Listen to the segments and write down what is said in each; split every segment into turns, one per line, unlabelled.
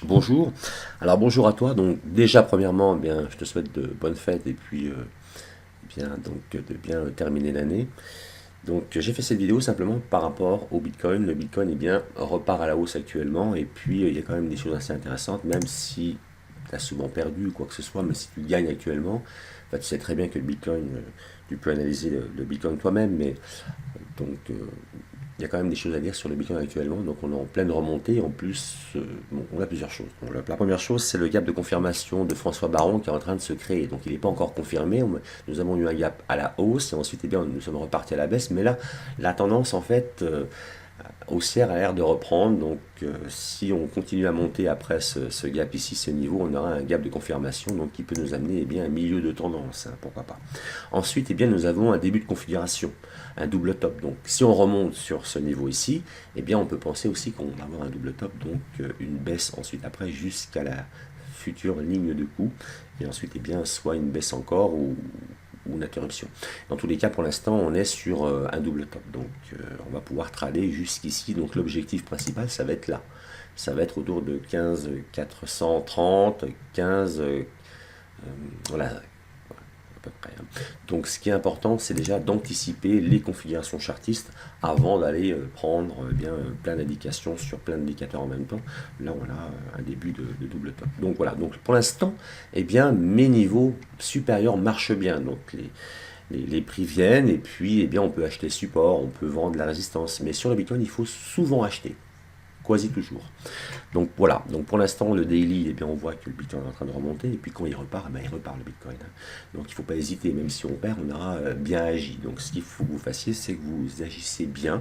Bonjour. Alors bonjour à toi. Donc déjà premièrement, eh bien, je te souhaite de bonnes fêtes et puis bien donc de bien terminer l'année. Donc j'ai fait cette vidéo simplement par rapport au Bitcoin. Le Bitcoin repart à la hausse actuellement et puis il y a quand même des choses assez intéressantes, même si tu as souvent perdu ou quoi que ce soit, mais si tu gagnes actuellement, enfin, tu sais très bien que le Bitcoin, tu peux analyser le Bitcoin toi-même, mais donc il y a quand même des choses à dire sur le Bitcoin actuellement. Donc on est en pleine remontée. En plus, bon, on a plusieurs choses. Donc, la première chose, c'est le gap de confirmation de François Baron qui est en train de se créer. Donc il n'est pas encore confirmé. Nous avons eu un gap à la hausse et ensuite eh bien, nous sommes repartis à la baisse. Mais là, la tendance en fait haussière a l'air de reprendre. Donc si on continue à monter après ce gap ici, ce niveau, on aura un gap de confirmation donc, qui peut nous amener eh bien, un milieu de tendance. Hein, pourquoi pas. Ensuite, eh bien, nous avons un début de configuration, un double top. Donc si on remonte sur ce niveau ici, eh bien, on peut penser aussi qu'on va avoir un double top, donc une baisse ensuite après jusqu'à la future ligne de coup. Et ensuite, eh bien, soit une baisse encore ou une interruption. Dans tous les cas, pour l'instant, on est sur un double top. Donc, on va pouvoir trader jusqu'ici. Donc, l'objectif principal, ça va être là. Ça va être autour de 15 430, 15, voilà, à peu près. Hein. Donc, ce qui est important, c'est déjà d'anticiper les configurations chartistes avant d'aller prendre plein d'indications sur plein d'indicateurs en même temps. Là, on a un début de double top. Donc voilà. Donc pour l'instant, eh bien, mes niveaux supérieurs marchent bien. Donc les prix viennent et puis eh bien, on peut acheter support, on peut vendre la résistance. Mais sur le Bitcoin, il faut souvent acheter. Quasi toujours. Donc voilà, donc pour l'instant le daily, eh bien, on voit que le Bitcoin est en train de remonter, et puis quand il repart, eh bien, il repart le Bitcoin. Hein. Donc il ne faut pas hésiter, même si on perd, on aura bien agi. Donc ce qu'il faut que vous fassiez, c'est que vous agissez bien.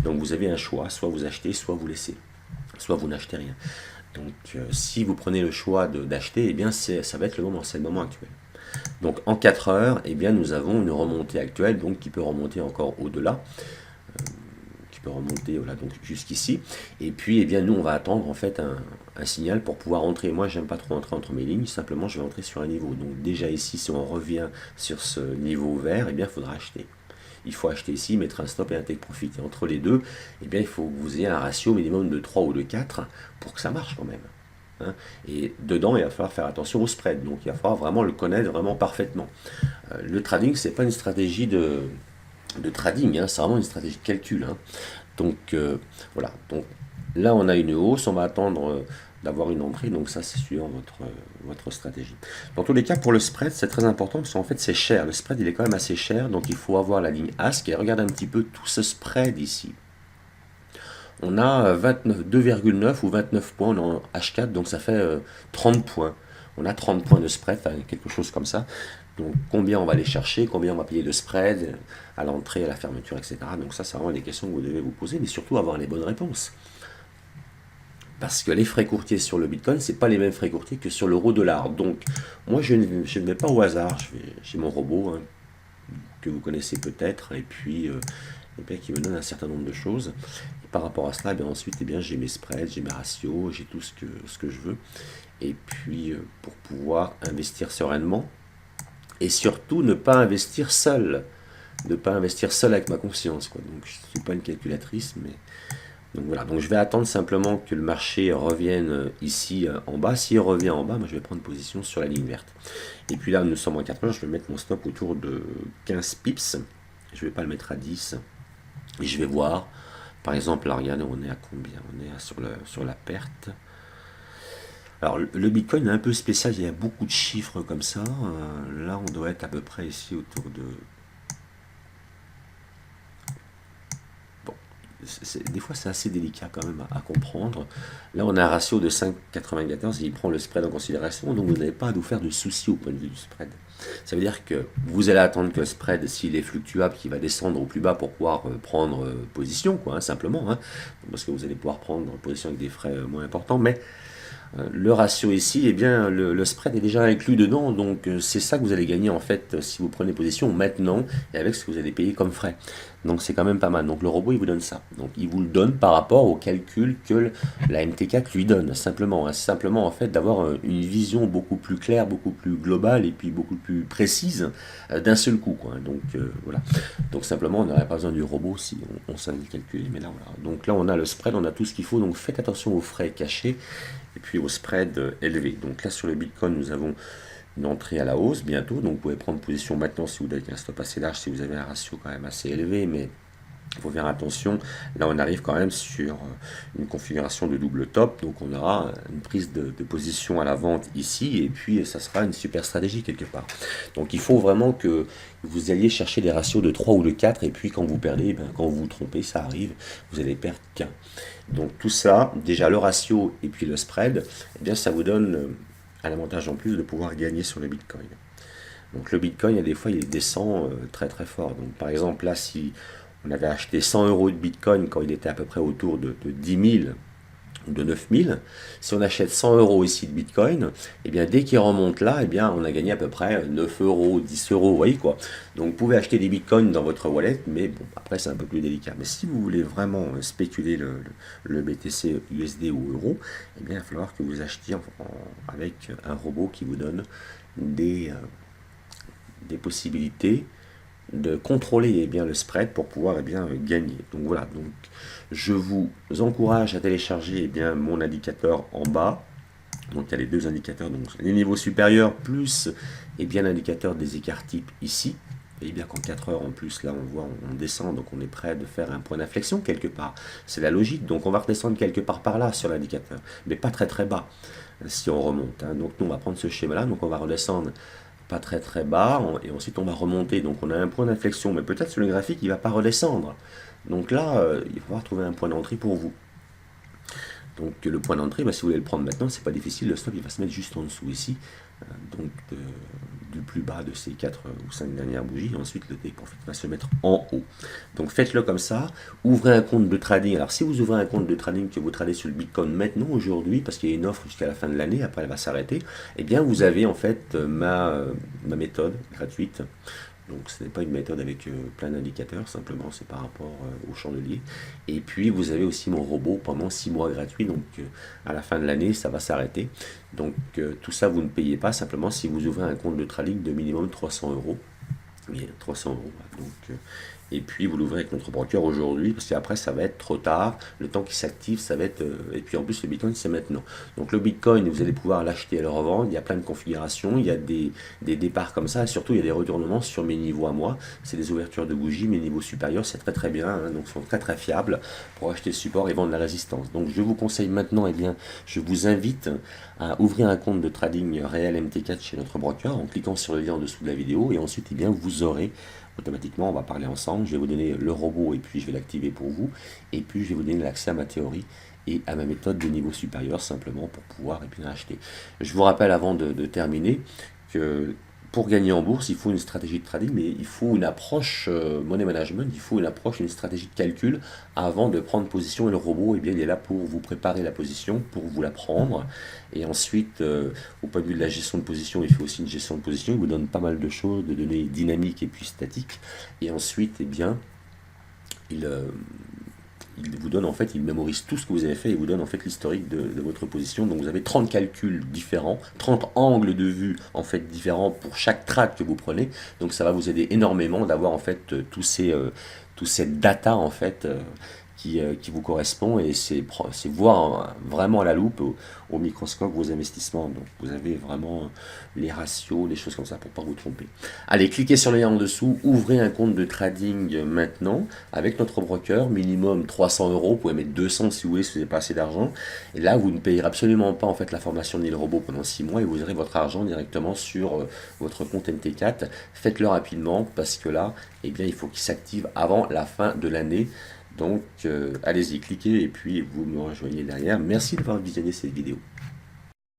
Donc vous avez un choix, soit vous achetez, soit vous laissez, soit vous n'achetez rien. Donc si vous prenez le choix d'acheter, eh bien ça va être le moment, c'est le moment actuel. Donc en 4 heures, eh bien, nous avons une remontée actuelle, donc qui peut remonter encore au-delà qui peut remonter voilà, donc jusqu'ici. Et puis, eh bien, nous, on va attendre en fait un signal pour pouvoir entrer. Moi, j'aime pas trop entrer entre mes lignes, simplement, je vais entrer sur un niveau. Donc, déjà ici, si on revient sur ce niveau vert, eh bien, il faudra acheter. Il faut acheter ici, mettre un stop et un take profit. Et entre les deux, eh bien, il faut que vous ayez un ratio minimum de 3 ou de 4 pour que ça marche quand même. Hein. Et dedans, il va falloir faire attention au spread. Donc, il va falloir vraiment le connaître vraiment parfaitement. Le trading, c'est pas une stratégie de trading, hein, c'est vraiment une stratégie de calcul. Hein. Donc voilà, donc là on a une hausse, on va attendre d'avoir une entrée, donc ça c'est suivant votre stratégie. Dans tous les cas, pour le spread, c'est très important parce qu'en fait c'est cher, le spread il est quand même assez cher, donc il faut avoir la ligne ASC et regarde un petit peu tout ce spread ici. On a 2,9 ou 29 points en H4, donc ça fait 30 points. On a 30 points de spread, quelque chose comme ça. Donc combien on va aller chercher, combien on va payer de spread à l'entrée, à la fermeture, etc. Donc ça, c'est vraiment des questions que vous devez vous poser, mais surtout avoir les bonnes réponses. Parce que les frais courtiers sur le Bitcoin, c'est pas les mêmes frais courtiers que sur l'euro-dollar. Donc moi, je ne vais pas au hasard. J'ai mon robot, hein, que vous connaissez peut-être, et puis qui me donne un certain nombre de choses. Et par rapport à cela, bien ensuite, j'ai mes spreads, j'ai mes ratios, j'ai tout ce que je veux. Et puis, pour pouvoir investir sereinement, et surtout ne pas investir seul. Ne pas investir seul avec ma conscience. Quoi. Donc je ne suis pas une calculatrice, mais. Donc voilà, donc je vais attendre simplement que le marché revienne ici en bas. S'il revient en bas, moi je vais prendre position sur la ligne verte. Et puis là, nous sommes en 4 heures, je vais mettre mon stop autour de 15 pips. Je ne vais pas le mettre à 10. Et je vais voir. Par exemple, là, regardez, on est à combien? On est sur la perte. Alors le Bitcoin est un peu spécial, il y a beaucoup de chiffres comme ça. Là on doit être à peu près ici autour de... Bon, des fois c'est assez délicat quand même à comprendre. Là on a un ratio de 5,94 et il prend le spread en considération, donc vous n'avez pas à vous faire de soucis au point de vue du spread. Ça veut dire que vous allez attendre que le spread, s'il est fluctuable, qu'il va descendre au plus bas pour pouvoir prendre position, quoi, hein, simplement. Hein, parce que vous allez pouvoir prendre position avec des frais moins importants, mais... Le ratio ici, eh bien, le spread est déjà inclus dedans, donc c'est ça que vous allez gagner en fait si vous prenez position maintenant et avec ce que vous allez payer comme frais. Donc c'est quand même pas mal. Donc le robot il vous donne ça. Donc il vous le donne par rapport au calcul que la MT4 lui donne simplement. Hein. Simplement en fait d'avoir une vision beaucoup plus claire, beaucoup plus globale et puis beaucoup plus précise d'un seul coup. Quoi. Donc voilà. Donc simplement on n'aurait pas besoin du robot si on savait le calculer. Mais là voilà. Donc là on a le spread, on a tout ce qu'il faut. Donc faites attention aux frais cachés. et puis au spread élevé. Donc là sur le Bitcoin, nous avons une entrée à la hausse bientôt, donc vous pouvez prendre position maintenant si vous avez un stop assez large, si vous avez un ratio quand même assez élevé, mais il faut faire attention. Là on arrive quand même sur une configuration de double top, donc on aura une prise de position à la vente ici, et puis ça sera une super stratégie quelque part. Donc il faut vraiment que vous alliez chercher des ratios de 3 ou de 4, et puis quand vous perdez, quand vous vous trompez, ça arrive, vous allez perdre qu'un. Donc tout ça, déjà le ratio et puis le spread, eh bien ça vous donne un avantage en plus de pouvoir gagner sur le Bitcoin. Donc le Bitcoin, il y a des fois, il descend très très fort. Donc par exemple, là, si on avait acheté 100 euros de Bitcoin quand il était à peu près autour de 10 000 ou de 9 000, si on achète 100 euros ici de Bitcoin, eh bien dès qu'il remonte là, eh bien on a gagné à peu près 9 euros, 10 euros, vous voyez quoi. Donc vous pouvez acheter des Bitcoins dans votre wallet, mais bon, après c'est un peu plus délicat. Mais si vous voulez vraiment spéculer le BTC USD ou euro, eh bien il va falloir que vous achetiez avec un robot qui vous donne des possibilités de contrôler bien le spread pour pouvoir bien gagner. Donc voilà, donc je vous encourage à télécharger bien mon indicateur en bas. Donc il y a les deux indicateurs, donc les niveaux supérieurs plus bien l'indicateur des écarts types ici. Et bien qu'en 4 heures en plus, là on voit on descend, donc on est prêt de faire un point d'inflexion quelque part. C'est la logique, donc on va redescendre quelque part par là sur l'indicateur, mais pas très très bas si on remonte. Donc nous on va prendre ce schéma là, donc on va redescendre pas très très bas, et ensuite on va remonter, donc on a un point d'inflexion, mais peut-être sur le graphique il ne va pas redescendre. Donc là, il va falloir trouver un point d'entrée pour vous. Donc le point d'entrée, si vous voulez le prendre maintenant, c'est pas difficile, le stop il va se mettre juste en dessous ici, donc du plus bas de ces 4 ou 5 dernières bougies, et ensuite le take profit va se mettre en haut. Donc faites-le comme ça, ouvrez un compte de trading. Alors si vous ouvrez un compte de trading que vous tradez sur le Bitcoin maintenant, aujourd'hui, parce qu'il y a une offre jusqu'à la fin de l'année, après elle va s'arrêter, eh bien vous avez en fait ma méthode gratuite. Donc ce n'est pas une méthode avec plein d'indicateurs, simplement c'est par rapport au chandelier. Et puis vous avez aussi mon robot pendant 6 mois gratuit, donc à la fin de l'année ça va s'arrêter. Donc tout ça vous ne payez pas, simplement si vous ouvrez un compte de trading de minimum 300 euros. Bien, 300 euros. Donc, et puis vous l'ouvrez avec notre broker aujourd'hui, parce qu'après ça va être trop tard, le temps qu'il s'active ça va être, et puis en plus le Bitcoin c'est maintenant. Donc le Bitcoin vous allez pouvoir l'acheter et le revendre, il y a plein de configurations, il y a des départs comme ça, et surtout il y a des retournements sur mes niveaux à moi, c'est des ouvertures de bougies, mes niveaux supérieurs c'est très très bien, donc sont très très fiables pour acheter le support et vendre la résistance. Donc je vous conseille maintenant, je vous invite à ouvrir un compte de trading réel MT4 chez notre broker en cliquant sur le lien en dessous de la vidéo, et ensuite vous aurez automatiquement, on va parler ensemble, je vais vous donner le robot et puis je vais l'activer pour vous, et puis je vais vous donner l'accès à ma théorie et à ma méthode de niveau supérieur simplement pour pouvoir acheter. Je vous rappelle avant de terminer que pour gagner en bourse, il faut une stratégie de trading, mais il faut une approche money management, il faut une stratégie de calcul avant de prendre position, et le robot, il est là pour vous préparer la position, pour vous la prendre, et ensuite, au point de vue de la gestion de position, il fait aussi une gestion de position, il vous donne pas mal de choses, de données dynamiques et puis statiques, et ensuite, il vous donne il mémorise tout ce que vous avez fait, et vous donne l'historique de votre position. Donc vous avez 30 calculs différents, 30 angles de vue différents pour chaque trade que vous prenez. Donc ça va vous aider énormément d'avoir tous ces data qui vous correspond, et c'est voir vraiment à la loupe, au microscope, vos investissements. Donc vous avez vraiment les ratios, les choses comme ça pour pas vous tromper. Allez, cliquez sur le lien en dessous, ouvrez un compte de trading maintenant avec notre broker, minimum 300 euros, vous pouvez mettre 200 si vous voulez, si vous n'avez pas assez d'argent. Et là, vous ne payerez absolument pas la formation ni le robot pendant 6 mois, et vous aurez votre argent directement sur votre compte MT4. Faites-le rapidement, parce que là, il faut qu'il s'active avant la fin de l'année. Donc allez-y, cliquez et puis vous me rejoignez derrière. Merci d'avoir visionné cette vidéo.